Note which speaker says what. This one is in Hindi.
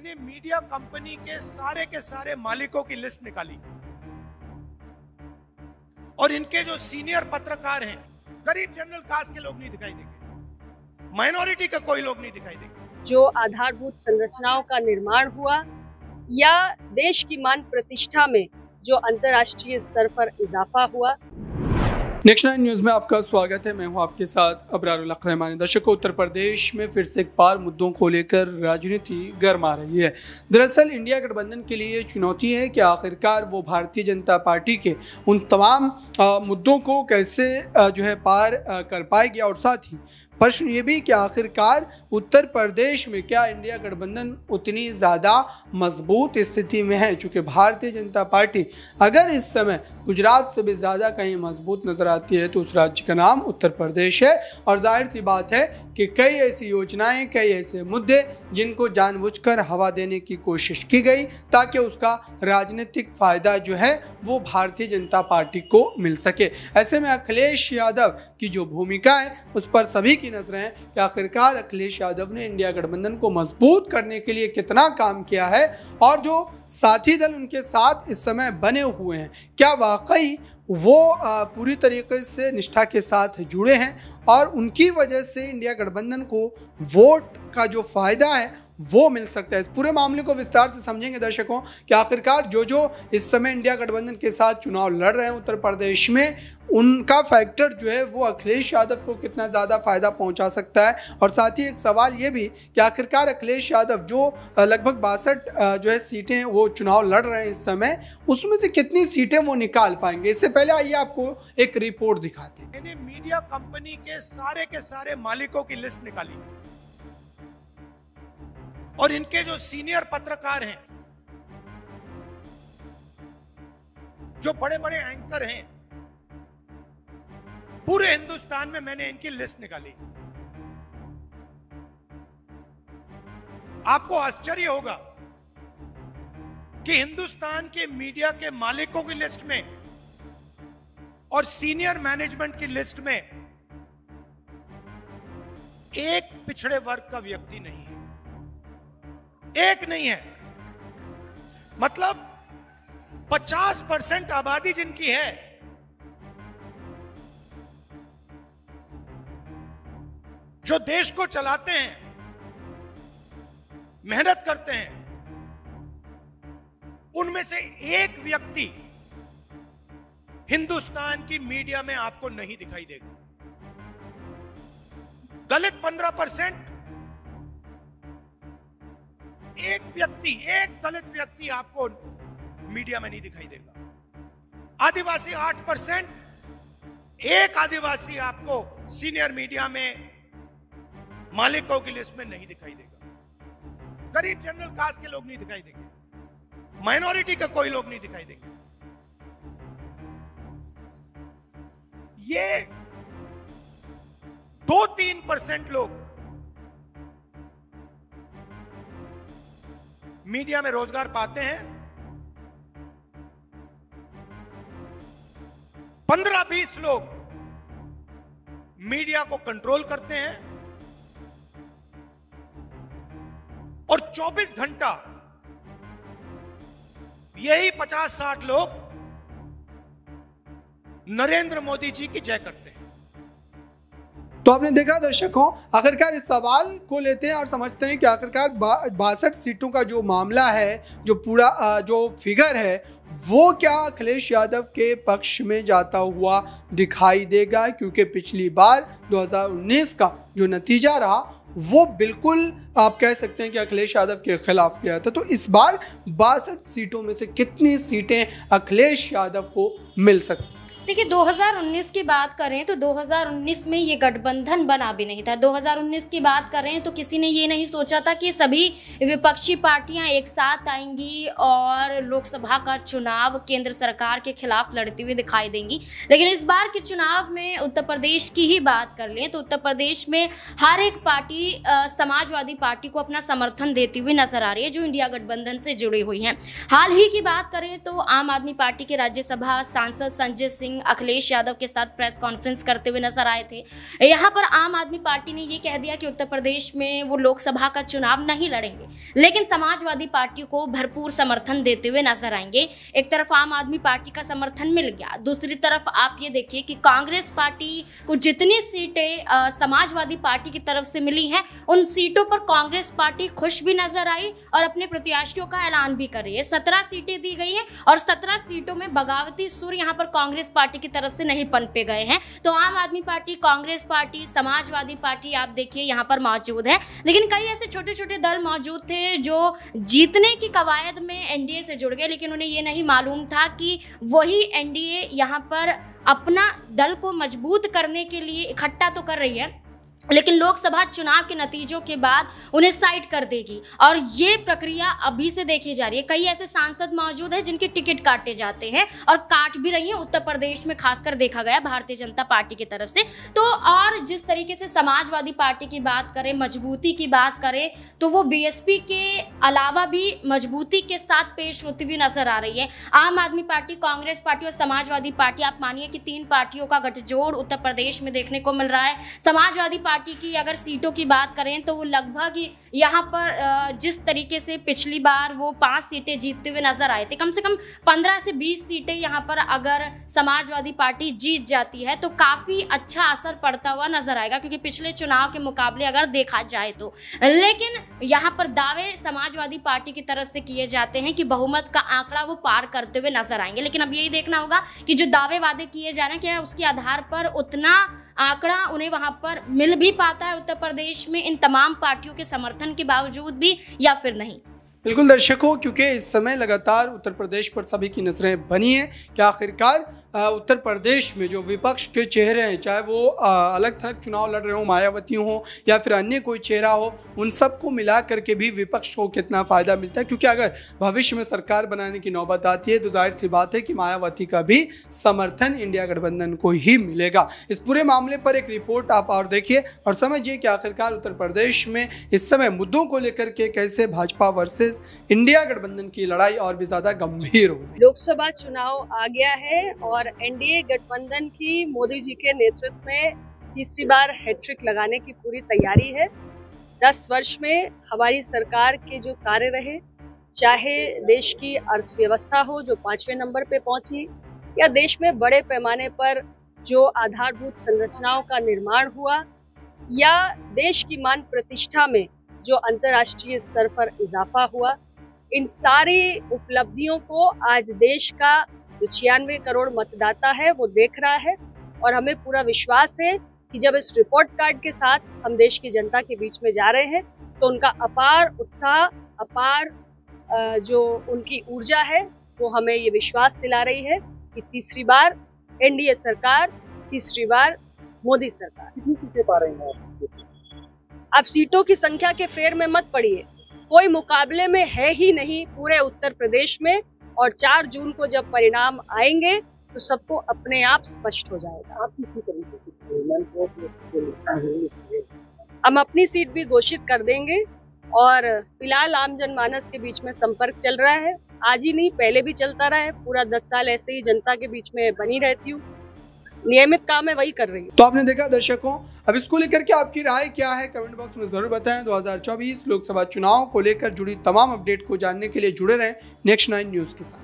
Speaker 1: मैंने मीडिया कंपनी के सारे मालिकों की लिस्ट निकाली और इनके जो सीनियर पत्रकार हैं, गरीब जनरल कास्ट के लोग नहीं दिखाई देंगे, माइनॉरिटी का कोई लोग नहीं दिखाई देंगे।
Speaker 2: जो आधारभूत संरचनाओं का निर्माण हुआ या देश की मान प्रतिष्ठा में जो अंतर्राष्ट्रीय स्तर पर इजाफा हुआ।
Speaker 3: नेक्स्ट 9 न्यूज़ में आपका स्वागत है। मैं हूं आपके साथ अबरारुल हक रहमानी। दर्शकों, उत्तर प्रदेश में फिर से एक बार मुद्दों को लेकर राजनीति गर्मा रही है। दरअसल इंडिया गठबंधन के लिए चुनौती है कि आखिरकार वो भारतीय जनता पार्टी के उन तमाम मुद्दों को कैसे पार कर पाएगी, और साथ ही प्रश्न ये भी कि आखिरकार उत्तर प्रदेश में क्या इंडिया गठबंधन उतनी ज़्यादा मजबूत स्थिति में है। चूँकि भारतीय जनता पार्टी अगर इस समय गुजरात से भी ज़्यादा कहीं मजबूत नज़र आती है तो उस राज्य का नाम उत्तर प्रदेश है। और जाहिर सी बात है कि कई ऐसी योजनाएं, कई ऐसे मुद्दे जिनको जानबूझकर हवा देने की कोशिश की गई ताकि उसका राजनीतिक फ़ायदा जो है वो भारतीय जनता पार्टी को मिल सके। ऐसे में अखिलेश यादव की जो भूमिका है उस पर सभी की नजरें हैं कि आखिरकार अखिलेश यादव ने इंडिया गठबंधन को मजबूत करने के लिए कितना काम किया है, और जो साथी दल उनके साथ इस समय बने हुए हैं क्या वाकई वो पूरी तरीके से निष्ठा के साथ जुड़े हैं और उनकी वजह से इंडिया गठबंधन को वोट का जो फायदा है वो मिल सकता है। इस पूरे मामले को विस्तार से समझेंगे दर्शकों कि आखिरकार जो इस समय इंडिया गठबंधन के साथ चुनाव लड़ रहे हैं उत्तर प्रदेश में, उनका फैक्टर जो है वो अखिलेश यादव को कितना ज़्यादा फायदा पहुंचा सकता है। और साथ ही एक सवाल ये भी कि आखिरकार अखिलेश यादव जो लगभग 62 सीटें वो चुनाव लड़ रहे हैं इस समय, उसमें से कितनी सीटें वो निकाल पाएंगे। इससे पहले आइए आपको एक रिपोर्ट दिखाते हैं।
Speaker 1: मैंने मीडिया कंपनी के सारे मालिकों की लिस्ट निकाली और इनके जो सीनियर पत्रकार हैं, जो बड़े बड़े एंकर हैं, पूरे हिंदुस्तान में मैंने इनकी लिस्ट निकाली। आपको आश्चर्य होगा कि हिंदुस्तान के मीडिया के मालिकों की लिस्ट में और सीनियर मैनेजमेंट की लिस्ट में एक पिछड़े वर्ग का व्यक्ति नहीं है, एक नहीं है। मतलब 50% आबादी जिनकी है, जो देश को चलाते हैं, मेहनत करते हैं, उनमें से एक व्यक्ति हिंदुस्तान की मीडिया में आपको नहीं दिखाई देगा। दलित 15%, एक दलित व्यक्ति आपको मीडिया में नहीं दिखाई देगा। आदिवासी 8%, एक आदिवासी आपको सीनियर मीडिया में मालिकों की लिस्ट में नहीं दिखाई देगा। गरीब जनरल कास्ट के लोग नहीं दिखाई देंगे, माइनॉरिटी का कोई लोग नहीं दिखाई देंगे। ये 2-3% लोग मीडिया में रोजगार पाते हैं। 15-20 लोग मीडिया को कंट्रोल करते हैं और 24 घंटा यही 50-60 लोग नरेंद्र मोदी जी की जय करते हैं।
Speaker 3: तो आपने देखा दर्शकों, आखिरकार इस सवाल को लेते हैं और समझते हैं कि आखिरकार 62 सीटों का जो मामला है, जो पूरा जो फिगर है, वो क्या अखिलेश यादव के पक्ष में जाता हुआ दिखाई देगा। क्योंकि पिछली बार 2019 का जो नतीजा रहा वो बिल्कुल आप कह सकते हैं कि अखिलेश यादव के खिलाफ गया था। तो इस बार 62 सीटों में से कितनी सीटें अखिलेश यादव को मिल सकती।
Speaker 4: देखिए, 2019 की बात करें तो 2019 में ये गठबंधन बना भी नहीं था। 2019 की बात करें तो किसी ने ये नहीं सोचा था कि सभी विपक्षी पार्टियां एक साथ आएंगी और लोकसभा का चुनाव केंद्र सरकार के खिलाफ लड़ती हुई दिखाई देंगी। लेकिन इस बार के चुनाव में उत्तर प्रदेश की ही बात कर लें तो उत्तर प्रदेश में हर एक पार्टी समाजवादी पार्टी को अपना समर्थन देती हुई नजर आ रही है, जो इंडिया गठबंधन से जुड़ी हुई हैं। हाल ही की बात करें तो आम आदमी पार्टी के राज्यसभा सांसद संजय सिंह सिंह अखिलेश यादव के साथ प्रेस कॉन्फ्रेंस करते हुए नजर आए थे। यहाँ पर आम आदमी पार्टी ने ये कह दिया कि उत्तर प्रदेश में वो लोकसभा का चुनाव नहीं लड़ेंगे, लेकिन समाजवादी पार्टी को भरपूर समर्थन देते हुए नजर आएंगे। एक तरफ आम आदमी पार्टी का समर्थन मिल गया, दूसरी तरफ आप ये देखिए कि कांग्रेस पार्टी को जितनी सीटें समाजवादी पार्टी की तरफ से मिली हैं, उन सीटों पर कांग्रेस पार्टी खुश भी नजर आई और अपने प्रत्याशियों का ऐलान भी कर रही है। 17 सीटें दी गई हैं और 17 सीटों में बगावती सुर यहाँ पर कांग्रेस पार्टी की तरफ से नहीं पनपे गए हैं। तो आम आदमी party, Congress party, Samajwadi party आप देखिए यहाँ पर मौजूद है, लेकिन कई ऐसे छोटे छोटे दल मौजूद थे जो जीतने की कवायद में एनडीए से जुड़ गए, लेकिन उन्हें ये नहीं मालूम था कि वही एनडीए यहाँ पर अपना दल को मजबूत करने के लिए इकट्ठा तो कर रही है, लेकिन लोकसभा चुनाव के नतीजों के बाद उन्हें साइड कर देगी और ये प्रक्रिया अभी से देखी जा रही है। कई ऐसे सांसद मौजूद हैं जिनके टिकट काटे जाते हैं और काट भी रही हैं उत्तर प्रदेश में, खासकर देखा गया भारतीय जनता पार्टी की तरफ से। तो और जिस तरीके से समाजवादी पार्टी की बात करें, मजबूती की बात करें, तो वो बीएसपी के अलावा भी मजबूती के साथ पेश होती हुई नजर आ रही है। आम आदमी पार्टी, कांग्रेस पार्टी और समाजवादी पार्टी, आप मानिए कि 3 पार्टियों का गठजोड़ उत्तर प्रदेश में देखने को मिल रहा है। समाजवादी पार्टी की अगर सीटों की बात करें तो वो लगभग यहाँ पर जिस तरीके से पिछली बार वो 5 सीटें जीतते हुए नजर आए थे, कम से कम 15 से 20 सीटें यहाँ पर अगर समाजवादी पार्टी जीत जाती है तो काफ़ी अच्छा असर पड़ता हुआ नजर आएगा, क्योंकि पिछले चुनाव के मुकाबले अगर देखा जाए तो। लेकिन यहाँ पर दावे समाजवादी पार्टी की तरफ से किए जाते हैं कि बहुमत का आंकड़ा वो पार करते हुए नजर आएंगे, लेकिन अब यही देखना होगा कि जो दावे वादे किए जा रहे हैं, क्या उसके आधार पर उतना आंकड़ा उन्हें वहां पर मिल भी पाता है उत्तर प्रदेश में इन तमाम पार्टियों के समर्थन के बावजूद भी, या फिर नहीं।
Speaker 3: बिल्कुल दर्शकों, क्योंकि इस समय लगातार उत्तर प्रदेश पर सभी की नजरें बनी हैं कि आखिरकार उत्तर प्रदेश में जो विपक्ष के चेहरे हैं, चाहे वो अलग थलग चुनाव लड़ रहे हो, मायावती हो या फिर अन्य कोई चेहरा हो, उन सबको मिला करके भी विपक्ष को कितना फ़ायदा मिलता है। क्योंकि अगर भविष्य में सरकार बनाने की नौबत आती है तो जाहिर सी बात है कि मायावती का भी समर्थन इंडिया गठबंधन को ही मिलेगा। इस पूरे मामले पर एक रिपोर्ट आप और देखिए और समझिए कि आखिरकार उत्तर प्रदेश में इस समय मुद्दों को लेकर के कैसे भाजपा वर्सेस इंडिया गठबंधन की लड़ाई और भी ज़्यादा गंभीर हो।
Speaker 2: लोकसभा चुनाव आ गया है और एनडीए गठबंधन की मोदी जी के नेतृत्व में तीसरी बार हैट्रिक लगाने की पूरी तैयारी है। 10 वर्ष में हमारी सरकार के जो कार्य रहे, चाहे देश की अर्थव्यवस्था हो जो 5वें नंबर पे पहुंची, या देश में बड़े पैमाने पर जो आधारभूत संरचनाओं का निर्माण हुआ, या देश की मान प्रतिष्ठा में जो अंतर्राष्ट्रीय स्तर पर इजाफा हुआ, इन सारी उपलब्धियों को आज देश का जो 96 करोड़ मतदाता है वो देख रहा है। और हमें पूरा विश्वास है कि जब इस रिपोर्ट कार्ड के साथ हम देश की जनता के बीच में जा रहे हैं तो उनका अपार उत्साह, अपार जो उनकी ऊर्जा है वो हमें ये विश्वास दिला रही है कि तीसरी बार एनडीए सरकार, तीसरी बार मोदी सरकार।
Speaker 5: कितनी सीटें पा रहे हैं आप?
Speaker 2: अब सीटों की संख्या के फेर में मत पड़िए, कोई मुकाबले में है ही नहीं पूरे उत्तर प्रदेश में। और 4 जून को जब परिणाम आएंगे तो सबको अपने आप स्पष्ट हो जाएगा।
Speaker 5: आप किसी तरीके से
Speaker 2: हम अपनी सीट भी घोषित कर देंगे और फिलहाल आम जनमानस के बीच में संपर्क चल रहा है। आज ही नहीं, पहले भी चलता रहा है। पूरा 10 साल ऐसे ही जनता के बीच में बनी रहती हूँ, नियमित काम है वही कर रही हूँ।
Speaker 3: तो आपने देखा दर्शकों, अब इसको लेकर के आपकी राय क्या है कमेंट बॉक्स में जरूर बताएं। 2024 लोकसभा चुनाव को लेकर जुड़ी तमाम अपडेट को जानने के लिए जुड़े रहें नेक्स्ट 9 न्यूज़ के साथ।